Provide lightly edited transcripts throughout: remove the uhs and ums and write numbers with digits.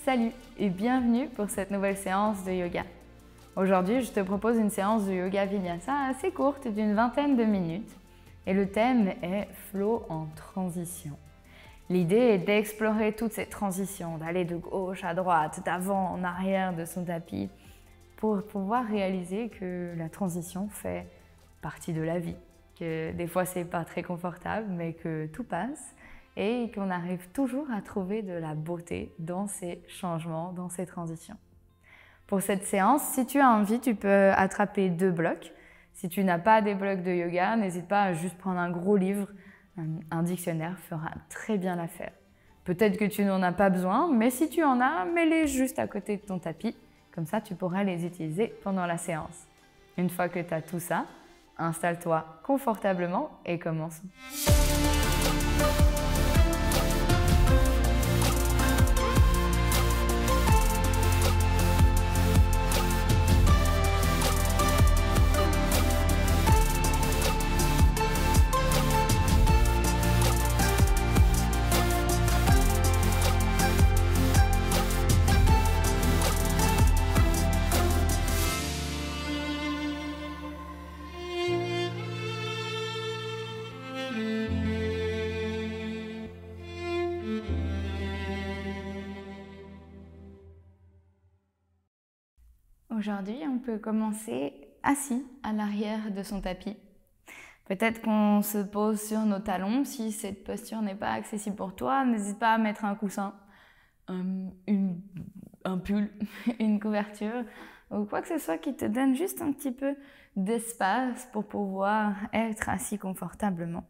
Salut et bienvenue pour cette nouvelle séance de yoga. Aujourd'hui, je te propose une séance de yoga vinyasa assez courte d'une vingtaine de minutes et le thème est flow en transition. L'idée est d'explorer toutes ces transitions, d'aller de gauche à droite, d'avant en arrière de son tapis pour pouvoir réaliser que la transition fait partie de la vie, que des fois c'est pas très confortable mais que tout passe et qu'on arrive toujours à trouver de la beauté dans ces changements, dans ces transitions. Pour cette séance, si tu as envie, tu peux attraper 2 blocs. Si tu n'as pas des blocs de yoga, n'hésite pas à juste prendre un gros livre. Un dictionnaire fera très bien l'affaire. Peut-être que tu n'en as pas besoin, mais si tu en as, mets-les juste à côté de ton tapis. Comme ça, tu pourras les utiliser pendant la séance. Une fois que tu as tout ça, installe-toi confortablement et commençons. Aujourd'hui, on peut commencer assis à l'arrière de son tapis. Peut-être qu'on se pose sur nos talons. Si cette posture n'est pas accessible pour toi, n'hésite pas à mettre un coussin, un pull, une couverture ou quoi que ce soit qui te donne juste un petit peu d'espace pour pouvoir être assis confortablement.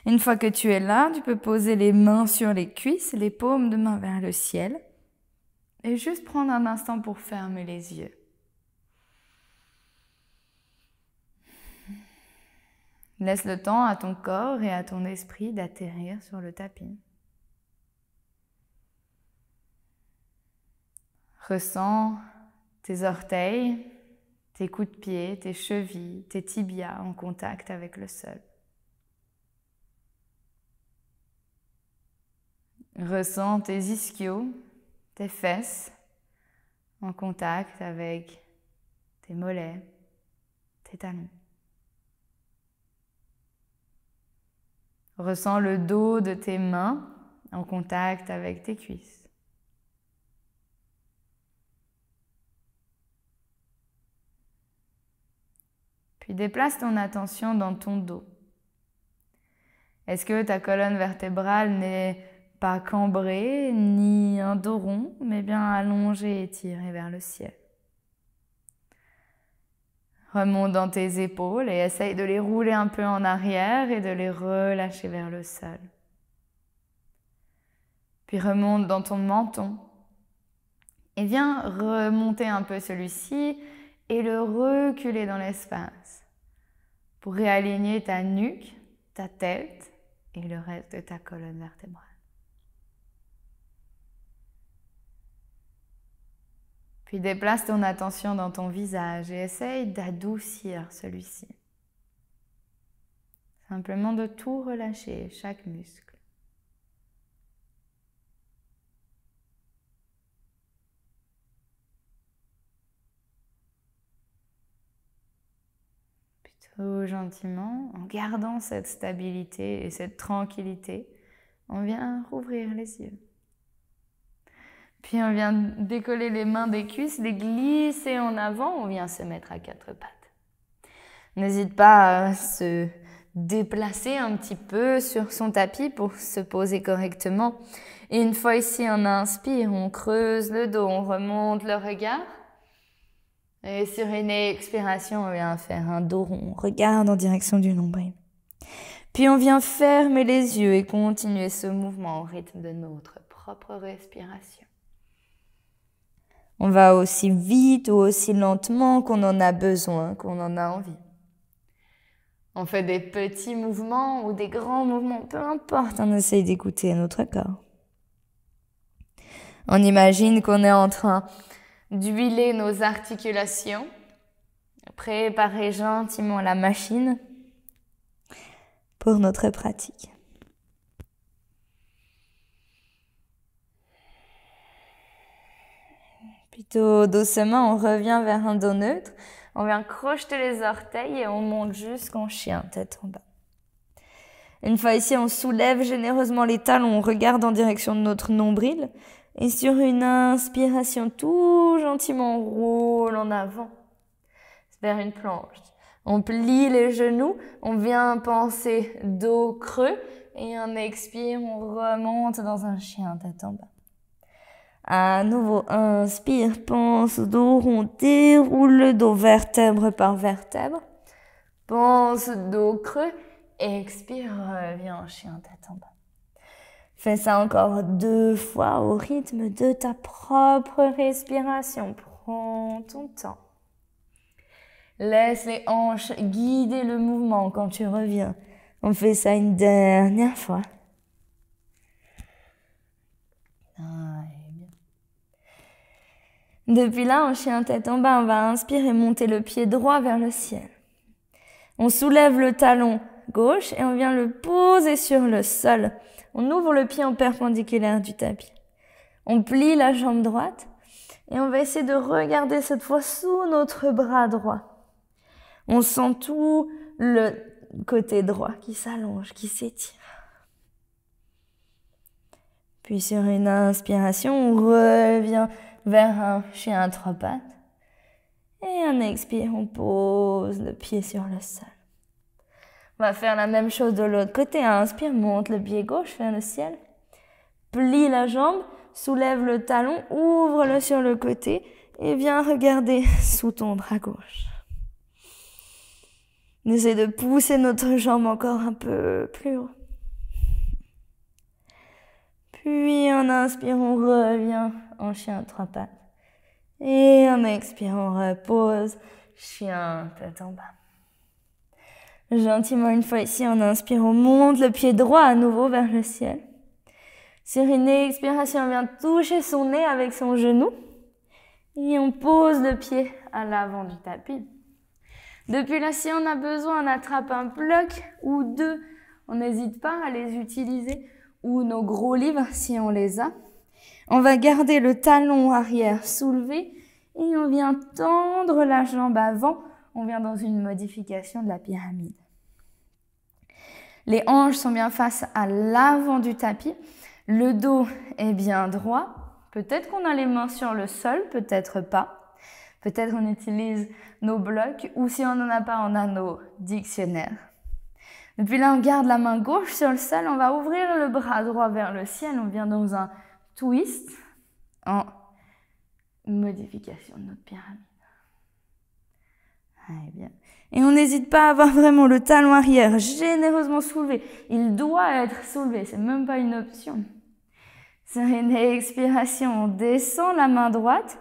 Une fois que tu es là, tu peux poser les mains sur les cuisses, les paumes de main vers le ciel. Et juste prendre un instant pour fermer les yeux. Laisse le temps à ton corps et à ton esprit d'atterrir sur le tapis. Ressens tes orteils, tes coudes de pied, tes chevilles, tes tibias en contact avec le sol. Ressens tes ischios, tes fesses en contact avec tes mollets, tes talons. Ressens le dos de tes mains en contact avec tes cuisses. Puis déplace ton attention dans ton dos. Est-ce que ta colonne vertébrale n'est pas cambrée, ni un dos rond, mais bien allongé et tiré vers le ciel? Remonte dans tes épaules et essaye de les rouler un peu en arrière et de les relâcher vers le sol. Puis remonte dans ton menton et viens remonter un peu celui-ci et le reculer dans l'espace pour réaligner ta nuque, ta tête et le reste de ta colonne vertébrale. Puis déplace ton attention dans ton visage et essaye d'adoucir celui-ci. Simplement de tout relâcher, chaque muscle. Puis tout gentiment, en gardant cette stabilité et cette tranquillité, on vient rouvrir les yeux. Puis on vient décoller les mains des cuisses, les glisser en avant, on vient se mettre à 4 pattes. N'hésite pas à se déplacer un petit peu sur son tapis pour se poser correctement. Et une fois ici, on inspire, on creuse le dos, on remonte le regard. Et sur une expiration, on vient faire un dos rond, on regarde en direction du nombril. Puis on vient fermer les yeux et continuer ce mouvement au rythme de notre propre respiration. On va aussi vite ou aussi lentement qu'on en a besoin, qu'on en a envie. On fait des petits mouvements ou des grands mouvements, peu importe, on essaye d'écouter notre corps. On imagine qu'on est en train d'huiler nos articulations, préparer gentiment la machine pour notre pratique. Plutôt doucement, on revient vers un dos neutre. On vient crocheter les orteils et on monte jusqu'en chien, tête en bas. Une fois ici, on soulève généreusement les talons, on regarde en direction de notre nombril. Et sur une inspiration, tout gentiment, on roule en avant vers une planche. On plie les genoux, on vient penser dos creux. Et on expire, on remonte dans un chien, tête en bas. À nouveau, inspire, pense dos rond, déroule le dos vertèbre par vertèbre. Pense dos creux, expire, reviens en chien, tête en bas. Fais ça encore 2 fois au rythme de ta propre respiration. Prends ton temps. Laisse les hanches guider le mouvement quand tu reviens. On fait ça une dernière fois. Depuis là, en chien tête en bas, on va inspirer et monter le pied droit vers le ciel. On soulève le talon gauche et on vient le poser sur le sol. On ouvre le pied en perpendiculaire du tapis. On plie la jambe droite et on va essayer de regarder cette fois sous notre bras droit. On sent tout le côté droit qui s'allonge, qui s'étire. Puis sur une inspiration, on revient vers un chien à 3 pattes. Et un expire, on pose le pied sur le sol. On va faire la même chose de l'autre côté. Inspire, monte le pied gauche vers le ciel. Plie la jambe, soulève le talon, ouvre-le sur le côté et viens regarder sous ton bras gauche. On essaie de pousser notre jambe encore un peu plus haut. Puis en inspire, on revient en chien à 3 pattes. Et en expire, on repose, chien, tête en bas. Gentiment, une fois ici, en inspire, on monte le pied droit à nouveau vers le ciel. Sur une expiration, on vient toucher son nez avec son genou. Et on pose le pied à l'avant du tapis. Depuis là, si on a besoin, on attrape un bloc ou 2. On n'hésite pas à les utiliser. Ou nos gros livres, si on les a. On va garder le talon arrière soulevé et on vient tendre la jambe avant. On vient dans une modification de la pyramide. Les hanches sont bien face à l'avant du tapis. Le dos est bien droit. Peut-être qu'on a les mains sur le sol, peut-être pas. Peut-être on utilise nos blocs ou si on n'en a pas, on a nos dictionnaires. Depuis là, on garde la main gauche sur le sol. On va ouvrir le bras droit vers le ciel. On vient dans un twist en modification de notre pyramide. Allez, bien. Et on n'hésite pas à avoir vraiment le talon arrière généreusement soulevé. Il doit être soulevé, c'est même pas une option. Sur une expiration, on descend la main droite.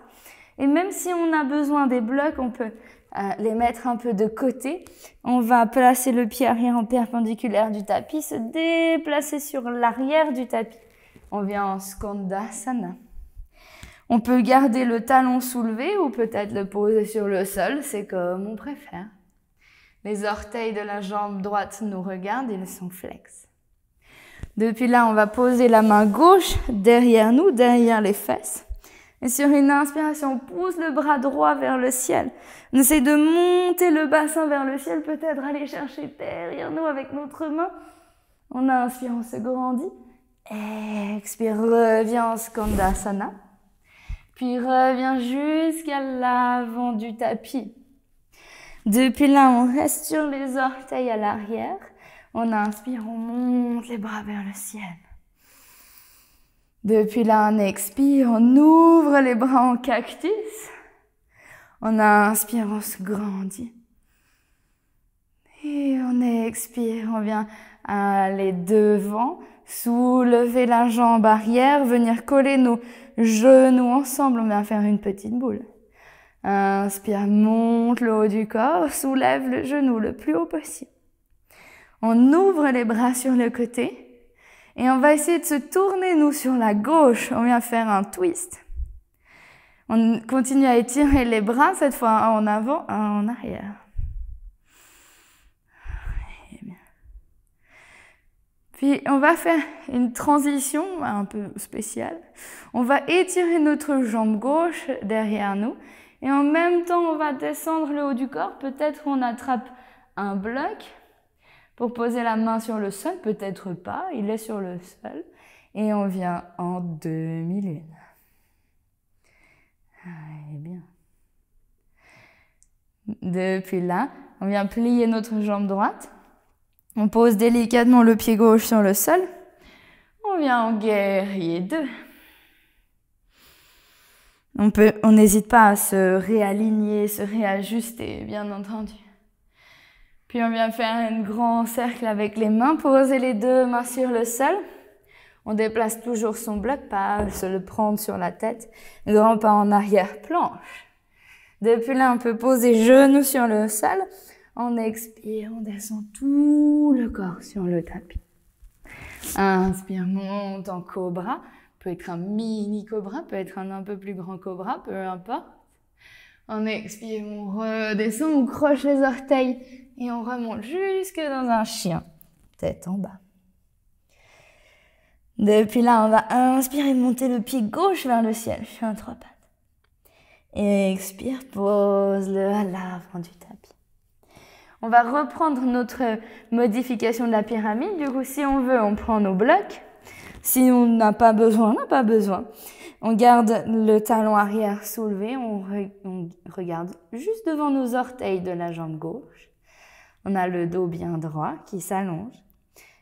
Et même si on a besoin des blocs, on peut les mettre un peu de côté. On va placer le pied arrière en perpendiculaire du tapis, se déplacer sur l'arrière du tapis. On vient en Skandasana. On peut garder le talon soulevé ou peut-être le poser sur le sol, c'est comme on préfère. Les orteils de la jambe droite nous regardent, ils sont flex. Depuis là, on va poser la main gauche derrière nous, derrière les fesses. Et sur une inspiration, on pousse le bras droit vers le ciel. On essaie de monter le bassin vers le ciel, peut-être aller chercher derrière nous avec notre main. On inspire, on se grandit. Expire, reviens en Skandasana. Puis reviens jusqu'à l'avant du tapis. Depuis là, on reste sur les orteils à l'arrière. On inspire, on monte les bras vers le ciel. Depuis là, on expire, on ouvre les bras en cactus. On inspire, on se grandit. Et on expire, on vient aller devant, soulever la jambe arrière, venir coller nos genoux ensemble. On vient faire une petite boule. Inspire, monte le haut du corps, soulève le genou le plus haut possible. On ouvre les bras sur le côté. Et on va essayer de se tourner, nous, sur la gauche. On vient faire un twist. On continue à étirer les bras, cette fois un en avant, un en arrière. Puis on va faire une transition un peu spéciale. On va étirer notre jambe gauche derrière nous et en même temps on va descendre le haut du corps. Peut-être on attrape un bloc pour poser la main sur le sol, peut-être pas, il est sur le sol. Et on vient en demi-lune. Allez, bien. Depuis là, on vient plier notre jambe droite. On pose délicatement le pied gauche sur le sol. On vient en guerrier 2. On n'hésite pas à se réaligner, se réajuster, bien entendu. Puis on vient faire un grand cercle avec les mains, poser les deux mains sur le sol. On déplace toujours son bloc, pas se le prendre sur la tête. Grand pas en arrière, planche. Depuis là, on peut poser genoux sur le sol. On expire, on descend tout le corps sur le tapis. Inspire, monte en cobra. Peut être un mini cobra, peut être un peu plus grand cobra, peu importe. On expire, on redescend, on croche les orteils et on remonte jusque dans un chien, tête en bas. Depuis là, on va inspirer, monter le pied gauche vers le ciel, chien 3 pattes. Et expire, pose-le à l'avant du tapis. On va reprendre notre modification de la pyramide. Du coup, si on veut, on prend nos blocs. Si on n'a pas besoin, on n'a pas besoin. On garde le talon arrière soulevé. On regarde juste devant nos orteils de la jambe gauche. On a le dos bien droit qui s'allonge.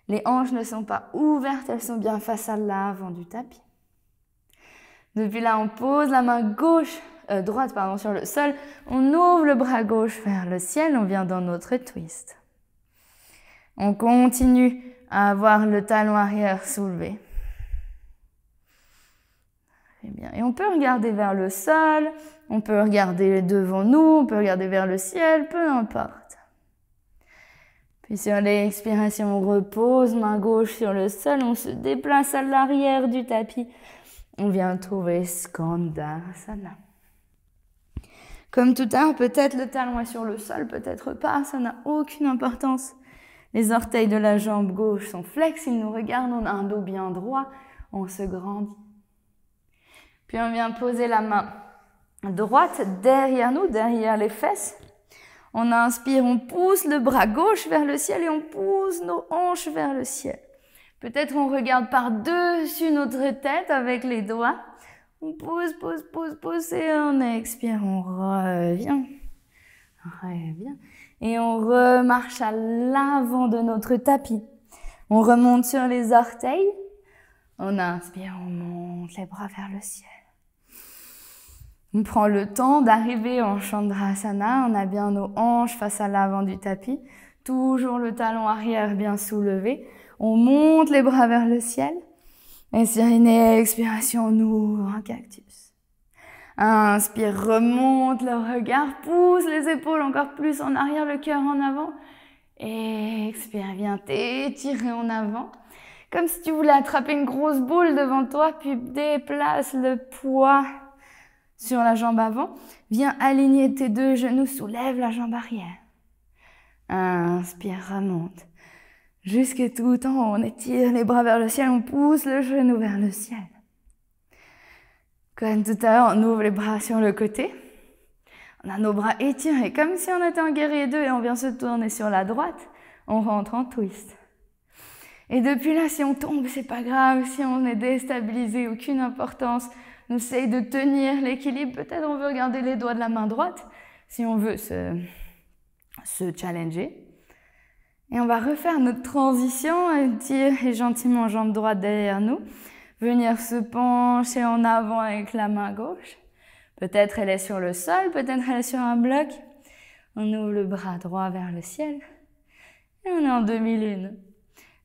Les hanches ne sont pas ouvertes, elles sont bien face à l'avant du tapis. Depuis là, on pose la main droite sur le sol. On ouvre le bras gauche vers le ciel. On vient dans notre twist. On continue à avoir le talon arrière soulevé. Très bien. Et on peut regarder vers le sol, on peut regarder devant nous, on peut regarder vers le ciel, peu importe. Puis sur l'expiration, on repose, main gauche sur le sol, on se déplace à l'arrière du tapis. On vient trouver Skandasana. Comme tout à l'heure, peut-être le talon est sur le sol, peut-être pas, ça n'a aucune importance. Les orteils de la jambe gauche sont flex, ils nous regardent, on a un dos bien droit, on se grandit. Puis on vient poser la main droite derrière nous, derrière les fesses. On inspire, on pousse le bras gauche vers le ciel et on pousse nos hanches vers le ciel. Peut-être on regarde par-dessus notre tête avec les doigts. On pousse, pousse, pousse, pousse et on expire, on revient. Et on remarche à l'avant de notre tapis. On remonte sur les orteils. On inspire, on monte les bras vers le ciel. On prend le temps d'arriver en Chandrasana. On a bien nos hanches face à l'avant du tapis. Toujours le talon arrière bien soulevé. On monte les bras vers le ciel. Et sur une expiration, on ouvre un cactus. Inspire, remonte le regard, pousse les épaules encore plus en arrière, le cœur en avant. Expire, viens t'étirer en avant. Comme si tu voulais attraper une grosse boule devant toi, puis déplace le poids sur la jambe avant. Viens aligner tes deux genoux, soulève la jambe arrière. Inspire, remonte. Jusque tout en haut, on étire les bras vers le ciel, on pousse le genou vers le ciel. Comme tout à l'heure, on ouvre les bras sur le côté. On a nos bras étirés, comme si on était en guerrier 2 et on vient se tourner sur la droite. On rentre en twist. Et depuis là, si on tombe, c'est pas grave. Si on est déstabilisé, aucune importance. On essaye de tenir l'équilibre. Peut-être on veut regarder les doigts de la main droite, si on veut se challenger. Et on va refaire notre transition, étirer gentiment jambe droite derrière nous. Venir se pencher en avant avec la main gauche. Peut-être elle est sur le sol, peut-être elle est sur un bloc. On ouvre le bras droit vers le ciel. Et on est en demi-lune.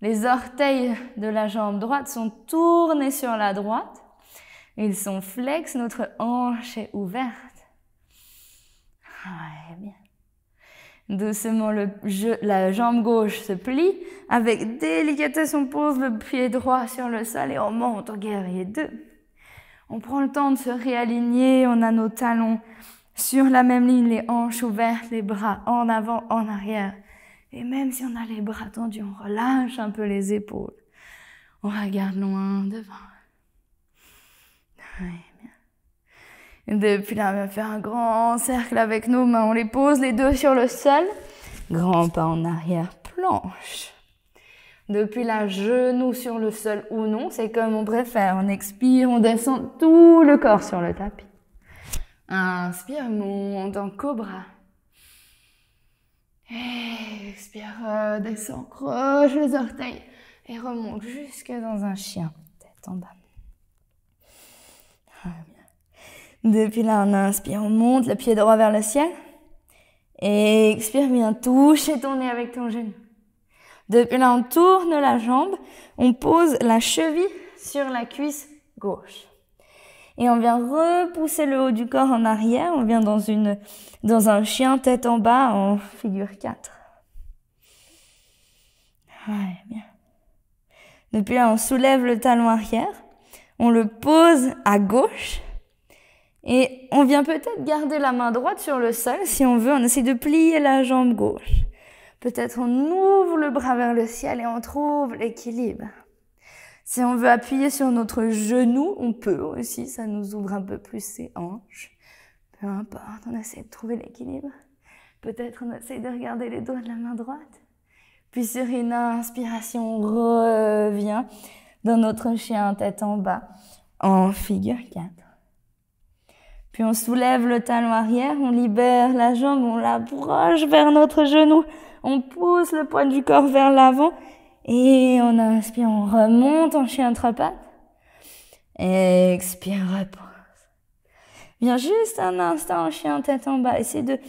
Les orteils de la jambe droite sont tournés sur la droite. Ils sont flex, notre hanche est ouverte. Ouais, bien. Doucement, la jambe gauche se plie. Avec délicatesse, on pose le pied droit sur le sol et on monte en guerrier 2. On prend le temps de se réaligner. On a nos talons sur la même ligne, les hanches ouvertes, les bras en avant, en arrière. Et même si on a les bras tendus, on relâche un peu les épaules. On regarde loin devant. Ouais, bien. Et depuis là, on va faire un grand cercle avec nos mains. On les pose les deux sur le sol. Grand pas en arrière, planche. Depuis là, genou sur le sol ou non, c'est comme on préfère. On expire, on descend tout le corps sur le tapis. Inspire, monte en cobra. Et expire, descend, croche les orteils et remonte jusque dans un chien, tête en bas. Depuis là, on inspire, on monte le pied droit vers le ciel. Et expire bien, touche ton nez avec ton genou. Depuis là, on tourne la jambe, on pose la cheville sur la cuisse gauche. Et on vient repousser le haut du corps en arrière, on vient dans un chien tête en bas en figure 4. Ouais, bien. Depuis là, on soulève le talon arrière, on le pose à gauche et on vient peut-être garder la main droite sur le sol. Si on veut, on essaie de plier la jambe gauche. Peut-être on ouvre le bras vers le ciel et on trouve l'équilibre. Si on veut appuyer sur notre genou, on peut aussi, ça nous ouvre un peu plus ses hanches. Peu importe, on essaie de trouver l'équilibre. Peut-être on essaie de regarder les doigts de la main droite. Puis sur une inspiration, on revient dans notre chien tête en bas, en figure 4. Puis on soulève le talon arrière, on libère la jambe, on l'approche vers notre genou. On pousse le poids du corps vers l'avant. Et on inspire, on remonte en chien trois pattes. Expire, repose. Viens juste un instant en chien tête en bas. Essayez de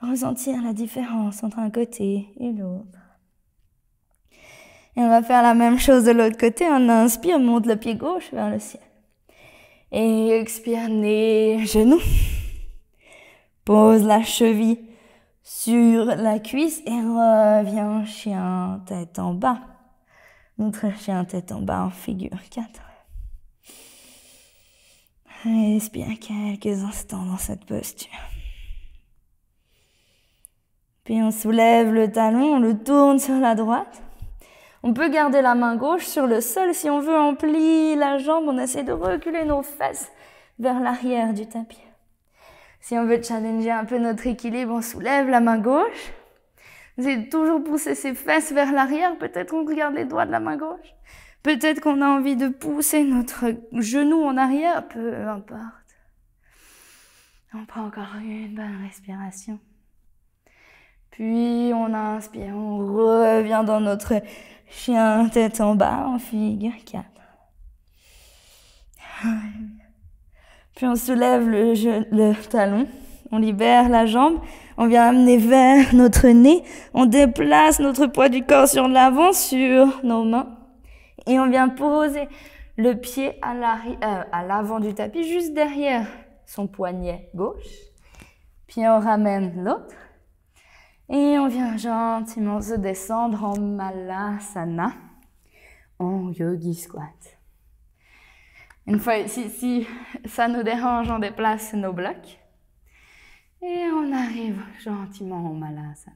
ressentir la différence entre un côté et l'autre. Et on va faire la même chose de l'autre côté. On inspire, monte le pied gauche vers le ciel. Et expire, nez, genou. Pose la cheville sur la cuisse et reviens chien tête en bas. Notre chien tête en bas en figure 4. Respire quelques instants dans cette posture. Puis on soulève le talon, on le tourne sur la droite. On peut garder la main gauche sur le sol. Si on veut, on plie la jambe, on essaie de reculer nos fesses vers l'arrière du tapis. Si on veut challenger un peu notre équilibre, on soulève la main gauche. On essaie de toujours pousser ses fesses vers l'arrière. Peut-être qu'on regarde les doigts de la main gauche. Peut-être qu'on a envie de pousser notre genou en arrière. Peu importe. On prend encore une bonne respiration. Puis on inspire, on revient dans notre chien tête en bas en figure 4. Puis on soulève le talon, on libère la jambe, on vient amener vers notre nez, on déplace notre poids du corps sur l'avant, sur nos mains, et on vient poser le pied à l'avant du tapis, juste derrière son poignet gauche. Puis on ramène l'autre. Et on vient gentiment se descendre en Malasana, en Yogi Squat. Une fois ici, si ça nous dérange, on déplace nos blocs. Et on arrive gentiment en Malasana.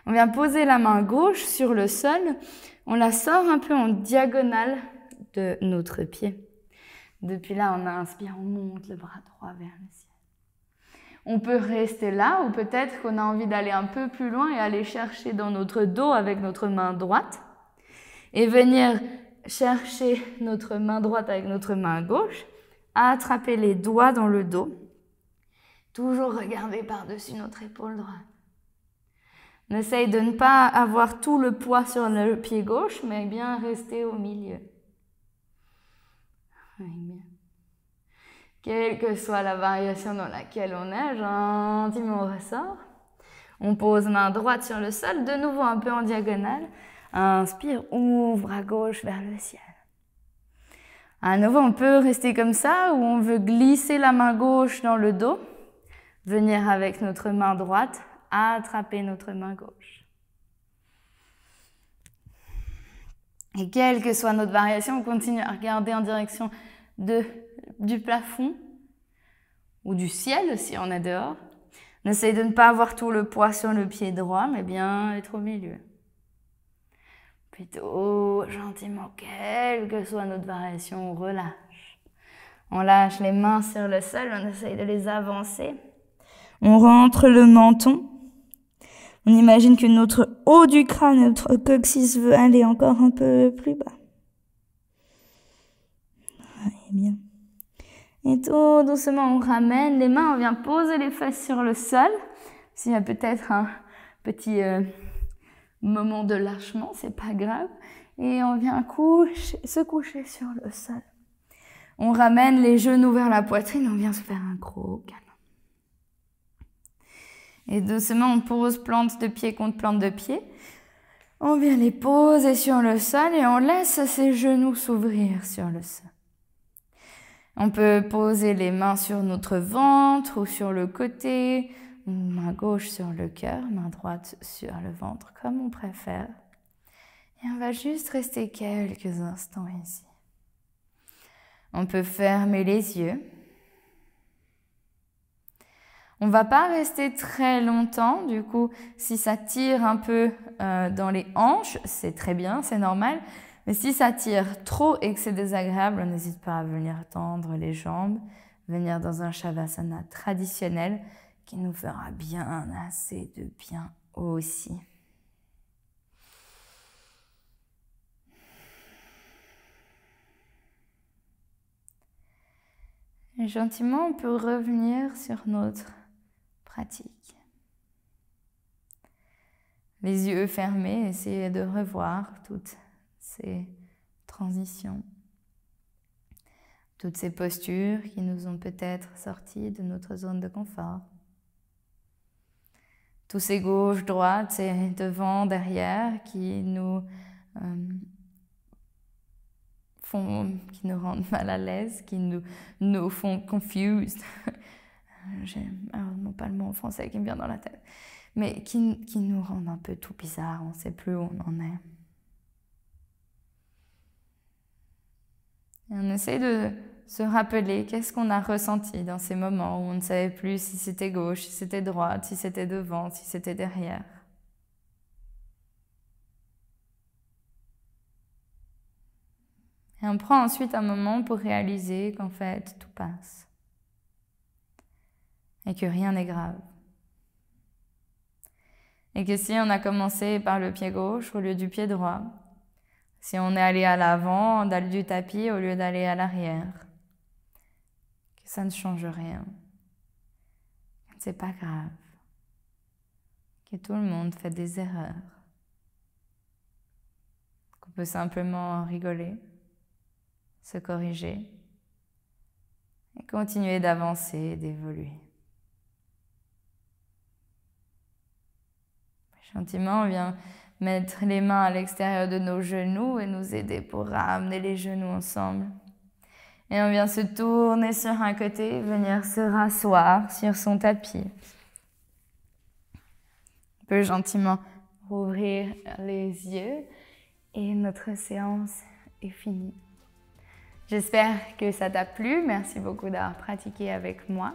On vient poser la main gauche sur le sol. On la sort un peu en diagonale de notre pied. Depuis là, on inspire, on monte le bras droit vers le ciel. On peut rester là ou peut-être qu'on a envie d'aller un peu plus loin et aller chercher dans notre dos avec notre main droite et venir chercher notre main droite avec notre main gauche, attraper les doigts dans le dos, toujours regarder par-dessus notre épaule droite. On essaye de ne pas avoir tout le poids sur le pied gauche, mais bien rester au milieu. Oui, bien. Quelle que soit la variation dans laquelle on est, gentiment on ressort. On pose main droite sur le sol, de nouveau un peu en diagonale. Inspire, ouvre à gauche vers le ciel. À nouveau, on peut rester comme ça, ou on veut glisser la main gauche dans le dos, venir avec notre main droite, attraper notre main gauche. Et quelle que soit notre variation, on continue à regarder en direction du plafond ou du ciel si on est dehors. On essaye de ne pas avoir tout le poids sur le pied droit, mais bien être au milieu. plutôt gentiment, quelle que soit notre variation, on relâche. On lâche les mains sur le sol, on essaye de les avancer. On rentre le menton. On imagine que notre haut du crâne, notre coccyx veut aller encore un peu plus bas. Ouais, bien. Et tout doucement, on ramène les mains, on vient poser les fesses sur le sol. S'il y a peut-être un petit moment de lâchement, c'est pas grave. Et on vient se coucher sur le sol. On ramène les genoux vers la poitrine, on vient se faire un gros câlin. Et doucement, on pose plante de pied contre plante de pied. On vient les poser sur le sol et on laisse ses genoux s'ouvrir sur le sol. On peut poser les mains sur notre ventre ou sur le côté, main gauche sur le cœur, main droite sur le ventre, comme on préfère. Et on va juste rester quelques instants ici. On peut fermer les yeux. On ne va pas rester très longtemps, du coup, si ça tire un peu dans les hanches, c'est très bien, c'est normal. Mais si ça tire trop et que c'est désagréable, on n'hésite pas à venir tendre les jambes, venir dans un Shavasana traditionnel qui nous fera bien assez de bien aussi. Et gentiment, on peut revenir sur notre pratique. Les yeux fermés, essayez de revoir toutes ces transitions, toutes ces postures qui nous ont peut-être sortis de notre zone de confort. Tous ces gauches, droites, et devant, derrière, qui nous rendent mal à l'aise, qui nous font confused. J'ai malheureusement pas le mot en français qui me vient dans la tête, mais qui nous rendent un peu tout bizarre, on ne sait plus où on en est. Et on essaie de se rappeler qu'est-ce qu'on a ressenti dans ces moments où on ne savait plus si c'était gauche, si c'était droite, si c'était devant, si c'était derrière. Et on prend ensuite un moment pour réaliser qu'en fait, tout passe. Et que rien n'est grave. Et que si on a commencé par le pied gauche au lieu du pied droit, si on est allé à l'avant du tapis au lieu d'aller à l'arrière, que ça ne change rien. C'est pas grave. Que tout le monde fait des erreurs. Qu'on peut simplement rigoler, se corriger et continuer d'avancer, d'évoluer. Gentiment, on vient mettre les mains à l'extérieur de nos genoux et nous aider pour ramener les genoux ensemble. Et on vient se tourner sur un côté, venir se rasseoir sur son tapis. On peut gentiment rouvrir les yeux et notre séance est finie. J'espère que ça t'a plu. Merci beaucoup d'avoir pratiqué avec moi.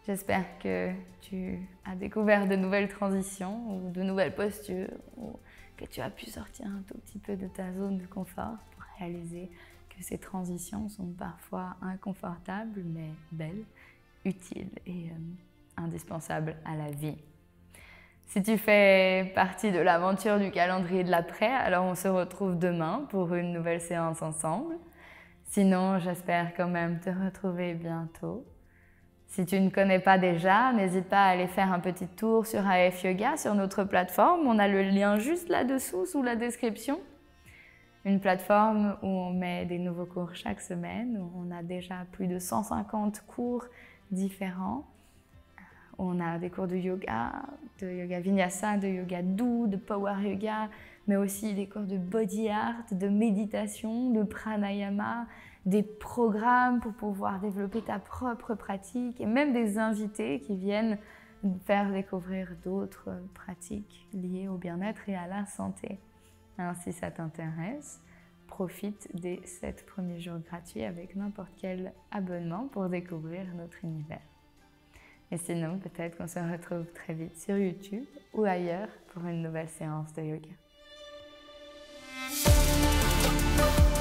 J'espère que tu as découvert de nouvelles transitions ou de nouvelles postures ou que tu as pu sortir un tout petit peu de ta zone de confort pour réaliser que ces transitions sont parfois inconfortables mais belles, utiles et indispensables à la vie. Si tu fais partie de l'aventure du calendrier de l'après, alors on se retrouve demain pour une nouvelle séance ensemble. Sinon, j'espère quand même te retrouver bientôt. Si tu ne connais pas déjà, n'hésite pas à aller faire un petit tour sur AF Yoga, sur notre plateforme. On a le lien juste là-dessous, sous la description. Une plateforme où on met des nouveaux cours chaque semaine, où on a déjà plus de 150 cours différents. On a des cours de yoga vinyasa, de yoga doux, de power yoga, mais aussi des cours de body art, de méditation, de pranayama, des programmes pour pouvoir développer ta propre pratique et même des invités qui viennent faire découvrir d'autres pratiques liées au bien-être et à la santé. Alors si ça t'intéresse, profite des 7 premiers jours gratuits avec n'importe quel abonnement pour découvrir notre univers. Et sinon, peut-être qu'on se retrouve très vite sur YouTube ou ailleurs pour une nouvelle séance de yoga. Ciao.